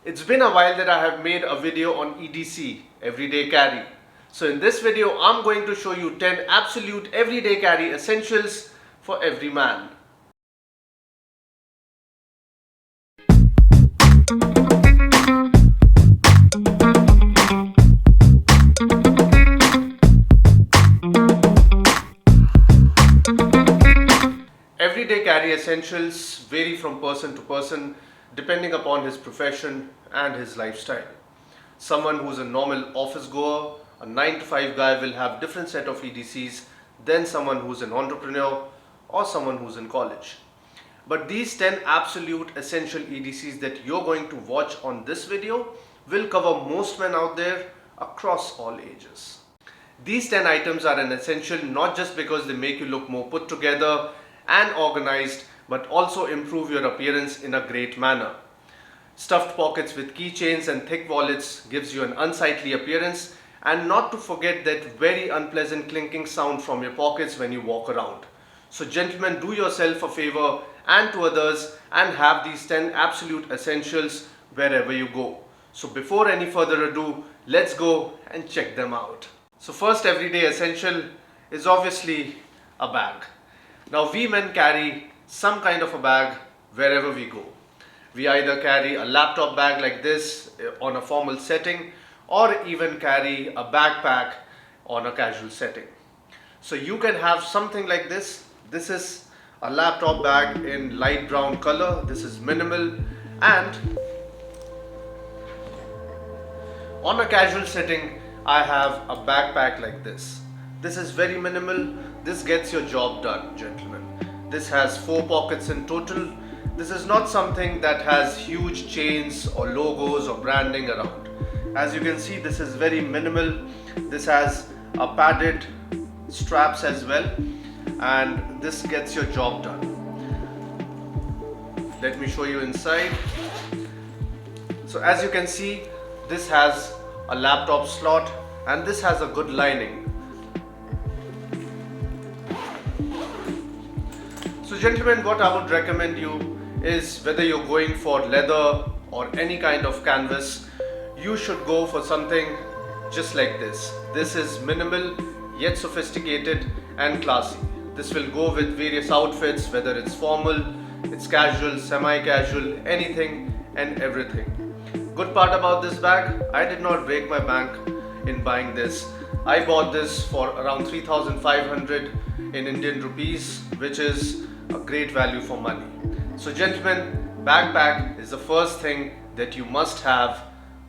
It's been a while that I have made a video on EDC, everyday carry. So in this video, I'm going to show you 10 absolute everyday carry essentials for every man. Everyday carry essentials vary from person to person depending upon his profession and his lifestyle. Someone who's a normal office goer, a 9 to 5 guy will have different set of EDCs than someone who's an entrepreneur or someone who's in college. But these 10 absolute essential EDCs that you're going to watch on this video will cover most men out there across all ages. These 10 items are an essential not just because they make you look more put together and organized, but also improve your appearance in a great manner. Stuffed pockets with keychains and thick wallets gives you an unsightly appearance, and not to forget that very unpleasant clinking sound from your pockets when you walk around. So gentlemen, do yourself a favor and to others and have these 10 absolute essentials wherever you go. So before any further ado, let's go and check them out. So first everyday essential is obviously a bag. Now we men carry some kind of a bag wherever we go. We either carry a laptop bag like this on a formal setting or even carry a backpack on a casual setting. So you can have something like this. This is a laptop bag in light brown color. This is minimal, and on a casual setting I have a backpack like this. This is very minimal. This gets your job done, gentlemen. This has 4 pockets in total. This is not something that has huge chains or logos or branding around. As you can see, this is very minimal. This has a padded straps as well, and this gets your job done. Let me show you inside. So as you can see, this has a laptop slot and this has a good lining. So gentlemen, what I would recommend you is, whether you're going for leather or any kind of canvas, you should go for something just like this. This is minimal yet sophisticated and classy. This will go with various outfits, whether it's formal, it's casual, semi-casual, anything and everything. Good part about this bag, I did not break my bank in buying this. I bought this for around 3,500 in Indian rupees, which is a great value for money. So gentlemen, backpack is the first thing that you must have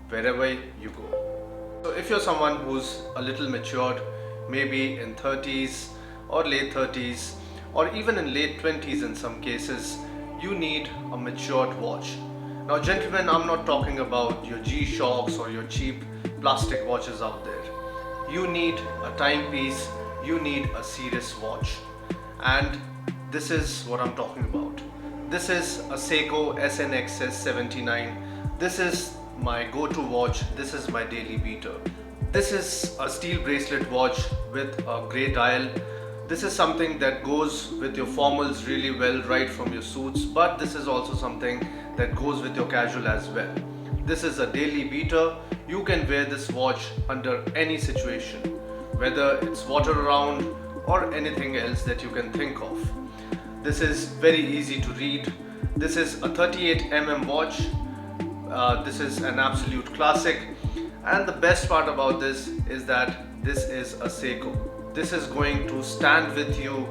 wherever you go. So if you're someone who's a little matured, maybe in 30s or late 30s or even in late 20s in some cases, you need a matured watch. Now gentlemen, I'm not talking about your G-Shocks or your cheap plastic watches out there. You need a timepiece, you need a serious watch, and this is what I'm talking about. This is a Seiko SNXS 79. This is my go-to watch. This is my daily beater. This is a steel bracelet watch with a grey dial. This is something that goes with your formals really well, right from your suits, but this is also something that goes with your casual as well. This is a daily beater. You can wear this watch under any situation, whether it's water around or anything else that you can think of. This is very easy to read. This is a 38mm watch. This is an absolute classic, and the best part about this is that this is a Seiko. This is going to stand with you,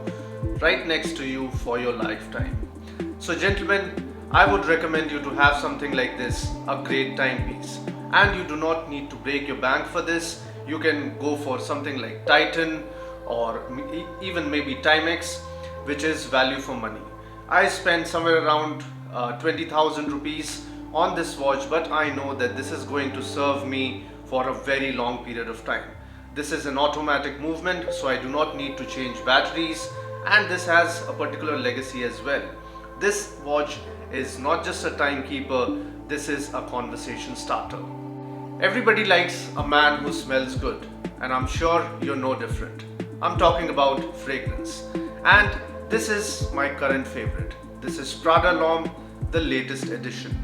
right next to you for your lifetime. So gentlemen, I would recommend you to have something like this, a great timepiece, and you do not need to break your bank for this. You can go for something like Titan or even maybe Timex, which is value for money. I spent somewhere around 20,000 rupees on this watch, but I know that this is going to serve me for a very long period of time. This is an automatic movement, so I do not need to change batteries, and this has a particular legacy as well. This watch is not just a timekeeper, this is a conversation starter. Everybody likes a man who smells good, and I'm sure you're no different. I'm talking about fragrance, and this is my current favorite. This is Prada L'Homme, the latest edition.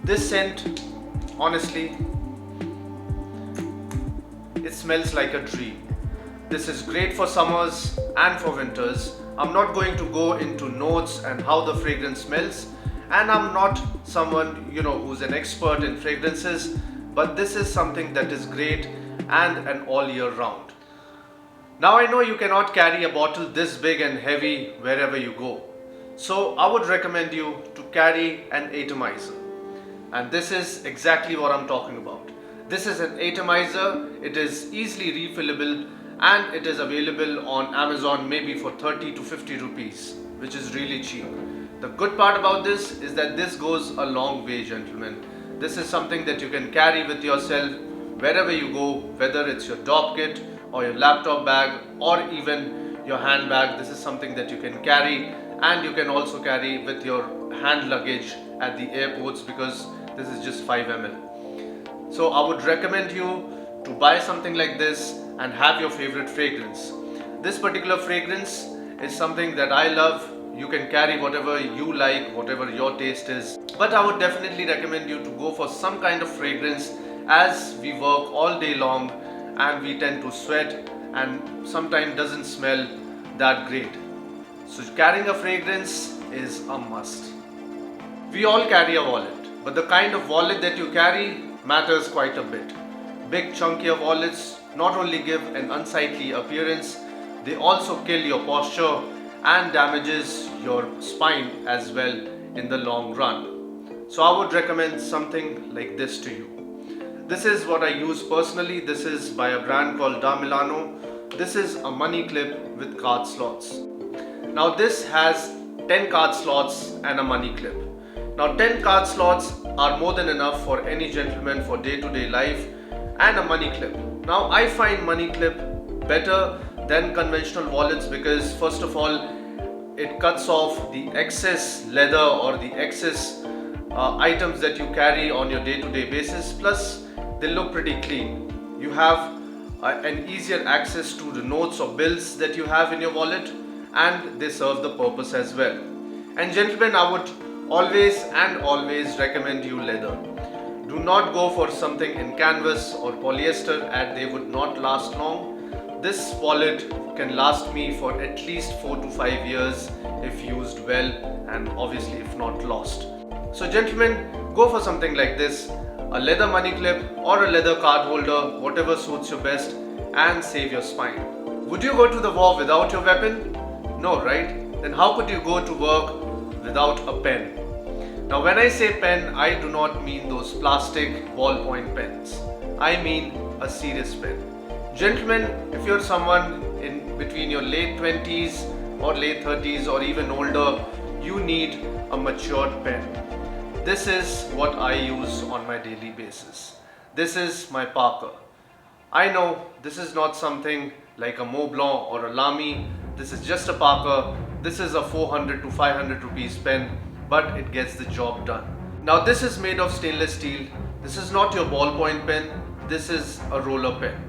This scent honestly, it smells like a dream. This is great for summers and for winters. I'm not going to go into notes and how the fragrance smells, and I'm not someone who's an expert in fragrances, but this is something that is great and an all year round. Now I know you cannot carry a bottle this big and heavy wherever you go, so I would recommend you to carry an atomizer, and this is exactly what I'm talking about. This is an atomizer. It is easily refillable and it is available on Amazon maybe for 30 to 50 rupees, which is really cheap. The good part about this is that this goes a long way, gentlemen. This is something that you can carry with yourself wherever you go, whether it's your top kit or your laptop bag or even your handbag. This is something that you can carry, and you can also carry with your hand luggage at the airports because this is just 5 ml. So I would recommend you to buy something like this and have your favorite fragrance. This particular fragrance is something that I love. You can carry whatever you like, whatever your taste is, but I would definitely recommend you to go for some kind of fragrance, as we work all day long and we tend to sweat and sometimes doesn't smell that great. So carrying a fragrance is a must. We all carry a wallet, but the kind of wallet that you carry matters quite a bit. Big chunkier wallets not only give an unsightly appearance, they also kill your posture and damages your spine as well in the long run. So I would recommend something like this to you. This is what I use personally. This is by a brand called Da Milano. This is a money clip with card slots. Now this has 10 card slots and a money clip. Now 10 card slots are more than enough for any gentleman for day-to-day life, and a money clip. Now I find money clip better than conventional wallets because first of all, it cuts off the excess leather or the excess items that you carry on your day-to-day basis. Plus they look pretty clean. You have an easier access to the notes or bills that you have in your wallet, and they serve the purpose as well. And gentlemen, I would always recommend you leather. Do not go for something in canvas or polyester, and they would not last long. This wallet can last me for at least 4 to 5 years if used well, and obviously if not lost. So gentlemen, go for something like this, a leather money clip or a leather card holder, whatever suits you best, and save your spine. Would you go to the war without your weapon? No, right? Then how could you go to work without a pen? Now when I say pen, I do not mean those plastic ballpoint pens. I mean a serious pen. Gentlemen, if you're someone in between your late 20s or late 30s or even older, you need a matured pen. This is what I use on my daily basis. This is my Parker. I know this is not something like a Mont Blanc or a Lamy. This is just a Parker. This is a 400 to 500 rupees pen, but it gets the job done. Now this is made of stainless steel. This is not your ballpoint pen. This is a roller pen.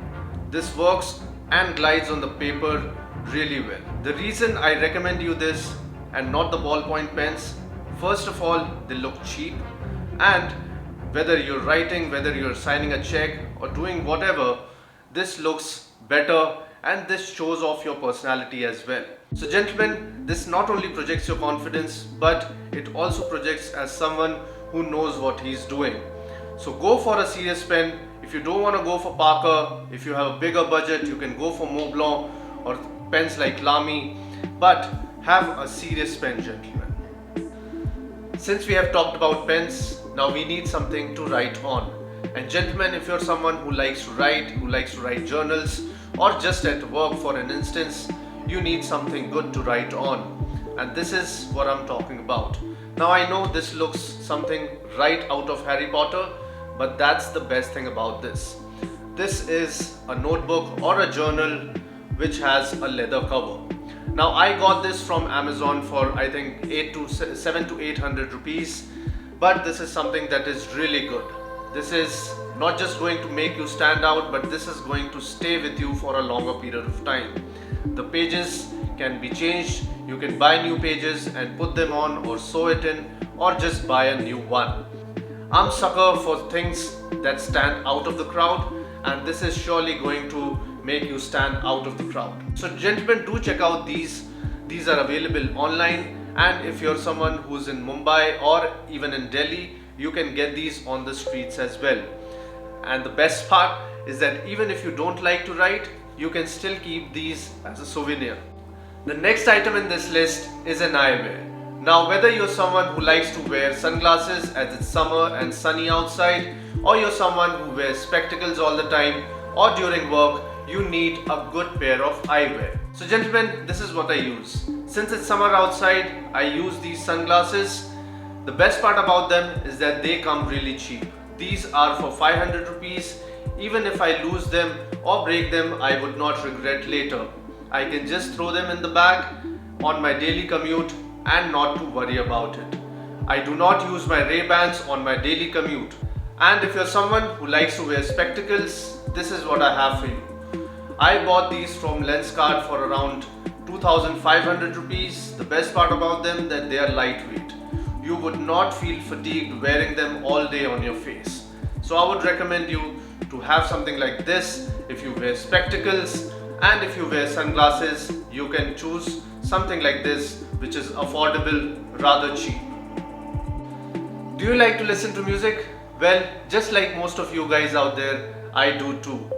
This works and glides on the paper really well. The reason I recommend you this and not the ballpoint pens, first of all, they look cheap, and whether you're writing, whether you're signing a check or doing whatever, this looks better and this shows off your personality as well. So gentlemen, this not only projects your confidence, but it also projects as someone who knows what he's doing. So go for a serious pen. If you don't want to go for Parker, if you have a bigger budget, you can go for Mont Blanc or pens like Lamy, but have a serious pen, gentlemen. Since we have talked about pens, now we need something to write on. And gentlemen, if you're someone who likes to write journals, or just at work for an instance, you need something good to write on. And this is what I'm talking about. Now I know this looks something right out of Harry Potter, but that's the best thing about this. This is a notebook or a journal which has a leather cover. Now I got this from Amazon for I think 7 to 800 rupees, but this is something that is really good. This is not just going to make you stand out, but this is going to stay with you for a longer period of time. The pages can be changed. You can buy new pages and put them on or sew it in, or just buy a new one. I'm sucker for things that stand out of the crowd, and this is surely going to make you stand out of the crowd. So gentlemen, do check out these. These are available online, and if you're someone who's in Mumbai or even in Delhi, you can get these on the streets as well. And the best part is that even if you don't like to ride, you can still keep these as a souvenir. The next item in this list is an eyewear. Now, whether you're someone who likes to wear sunglasses as it's summer and sunny outside, or you're someone who wears spectacles all the time, or during work, you need a good pair of eyewear. So gentlemen, this is what I use. Since it's summer outside, I use these sunglasses. The best part about them is that they come really cheap. These are for 500 rupees. Even if I lose them or break them, I would not regret later. I can just throw them in the bag on my daily commute and not to worry about it. I do not use my Ray-Bans on my daily commute. And if you're someone who likes to wear spectacles, this is what I have for you. I bought these from Lenskart for around 2500 rupees. The best part about them that they are lightweight. You would not feel fatigued wearing them all day on your face. So I would recommend you to have something like this if you wear spectacles, and if you wear sunglasses, you can choose something like this which is affordable, rather cheap. Do you like to listen to music? Well, just like most of you guys out there, I do too.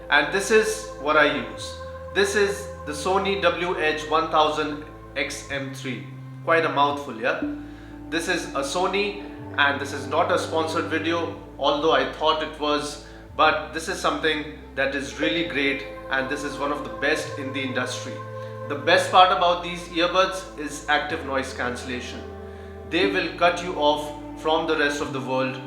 And this is what I use. This is the Sony WH-1000XM3. Quite a mouthful, yeah? This is a Sony, and this is not a sponsored video, although I thought it was, but this is something that is really great, and this is one of the best in the industry. The best part about these earbuds is active noise cancellation. They will cut you off from the rest of the world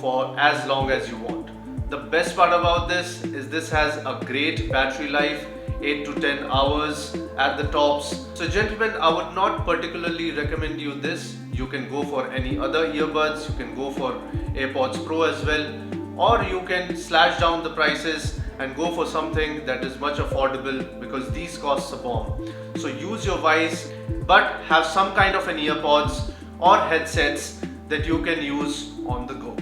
for as long as you want. The best part about this is this has a great battery life, 8 to 10 hours at the tops. So gentlemen, I would not particularly recommend you this. You can go for any other earbuds, you can go for AirPods Pro as well, or you can slash down the prices and go for something that is much affordable, because these cost a bomb. So use your wise, but have some kind of an earpods or headsets that you can use on the go.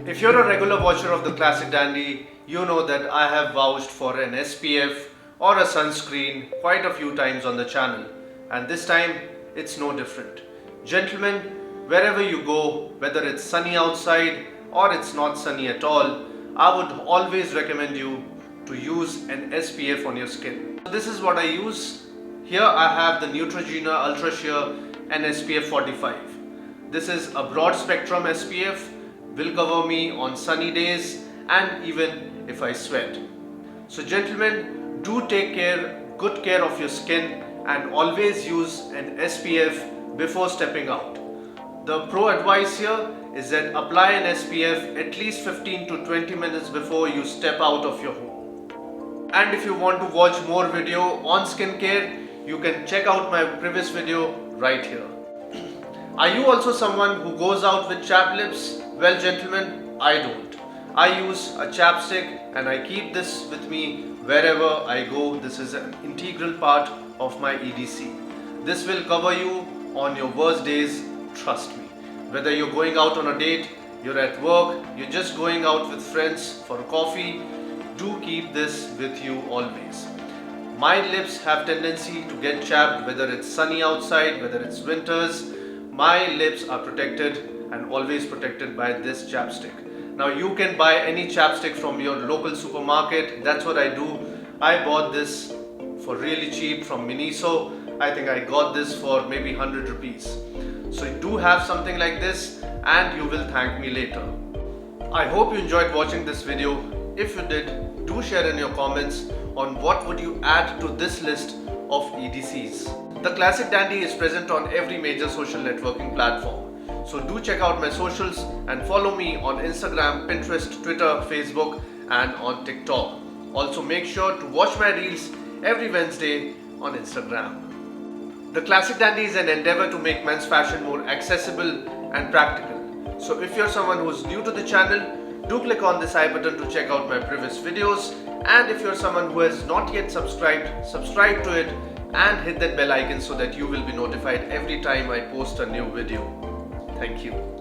If you're a regular watcher of the Classic Dandy, you know that I have vouched for an SPF or a sunscreen quite a few times on the channel, and this time it's no different. Gentlemen, wherever you go, whether it's sunny outside or it's not sunny at all, I would always recommend you to use an SPF on your skin. So this is what I use. Here I have the Neutrogena Ultra Sheer and SPF 45. This is a broad spectrum SPF, will cover me on sunny days and even if I sweat. So gentlemen, do take good care of your skin, and always use an SPF before stepping out. The pro advice here is that apply an SPF at least 15 to 20 minutes before you step out of your home. And if you want to watch more video on skincare, you can check out my previous video right here. Are you also someone who goes out with chapped lips? Well gentlemen, I don't. I use a chapstick and I keep this with me wherever I go. This is an integral part of my EDC. This will cover you on your worst days, trust me. Whether you're going out on a date, you're at work, you're just going out with friends for a coffee, do keep this with you always. My lips have tendency to get chapped, whether it's sunny outside, whether it's winters. My lips are protected and always protected by this chapstick. Now you can buy any chapstick from your local supermarket. That's what I do. I bought this for really cheap from Miniso. I think I got this for maybe 100 rupees. So you do have something like this and you will thank me later. I hope you enjoyed watching this video. If you did, do share in your comments on what would you add to this list of EDCs. The Classic Dandy is present on every major social networking platform. So do check out my socials and follow me on Instagram, Pinterest, Twitter, Facebook and on TikTok. Also make sure to watch my reels every Wednesday on Instagram. The Classic Dandy is an endeavor to make men's fashion more accessible and practical. So if you're someone who's new to the channel, do click on this I button to check out my previous videos, and if you're someone who has not yet subscribed, subscribe to it and hit that bell icon so that you will be notified every time I post a new video. Thank you.